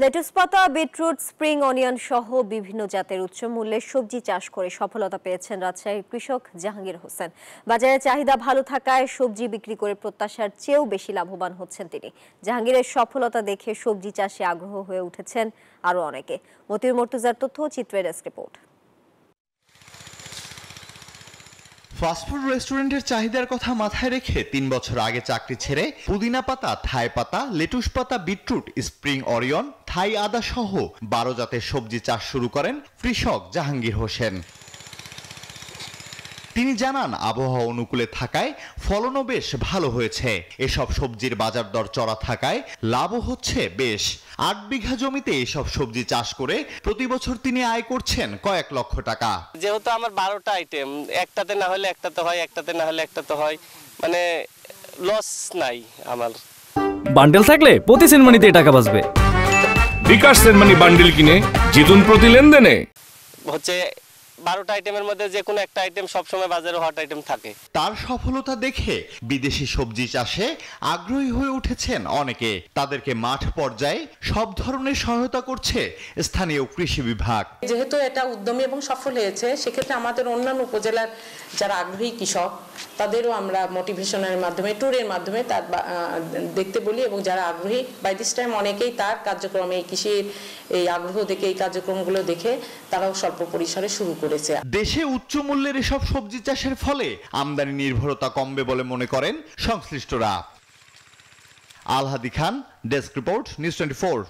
Lettuce পাতা, beetroot, spring onion সহ বিভিন্ন জাতের উচ্চ মূল্যের সবজি চাষ করে সফলতা পেয়েছেন রাজশাহীর কৃষক জাহাঙ্গীর হোসেন। বাজারে চাহিদা ভালো থাকায় সবজি বিক্রি করে প্রত্যাশার চেয়েও বেশি লাভবান হচ্ছেন তিনি। জাহাঙ্গীরের সফলতা দেখে সবজি চাষে আগ্রহ হয়ে উঠেছেন আরও অনেকে। মতিউর মর্তুজার তথ্য, চিত্রের ডেস্ক রিপোর্ট। ফাস্টফুড রেস্টুরেন্টের চাহিদার কথা মাথায় রেখে ৩ বছর আগে চাকরি ছেড়ে পুদিনা পাতা, থাই পাতা, লেটুস পাতা, বিটরুট, স্প্রিং অনিয়ন, থাই আদা সহ ১২ জাতের সবজি চাষ শুরু করেন কৃষক জাহাঙ্গীর হোসেন। তিনি জানান, আবহাওয়া অনুকূলে থাকায় ফলনও বেশ ভালো হয়েছে। এসব সবজির বাজার দর চড়া থাকায় লাভও হচ্ছে বেশ। ৮ বিঘা জমিতে এসব সবজি চাষ করে প্রতি বছর তিনি আয় করছেন কয়েক লক্ষ টাকা। যেহেতু আমার ১২টা আইটেম, একটাতে না হলে একটাতে হয়, একটাতে না হলে একটাতে হয়, মানে লস নাই আমার। বান্ডেল থাকলে প্রতি সেনমানিতে টাকা বাঁচবে। বিকাশ সেনমানি বান্ডেল কিনে জিতুন প্রতি লেনদেনে। হচ্ছে ১২টা আইটেমের মধ্যে যে কোনো একটা আইটেম সবসময় বাজারে হট আইটেম থাকে। তার সফলতা দেখে বিদেশি সবজি চাষে আগ্রহী হয়ে উঠেছেন অনেকে। তাদেরকে মাঠ পর্যায়ে সব ধরনের সহায়তা করছে স্থানীয় কৃষি বিভাগ। যেহেতু এটা উদ্যমী এবং সফল হয়েছে, সেক্ষেত্রে আমাদের অন্যান্য উপজেলার যারা আগ্রহী কৃষক তাদেরও আমরা মোটিভেশনের মাধ্যমে, ট্যুরের মাধ্যমে তার দেখতে বলি, এবং যারা আগ্রহী বাই দিস টাইম অনেকেই তার কার্যক্রমে, এই কৃষির এই আগ্রহ দেখে, এই কার্যক্রমগুলো দেখে তারাও স্বল্প পরিসরে শুরু করেছে। দেশে উচ্চ মূল্যের এসব সবজি চাষের ফলে আমদানি নির্ভরতা কমবে বলে মনে করেন সংশ্লিষ্টরা। আলহাদি খান, ডেস্ক রিপোর্ট, নিউজ 24।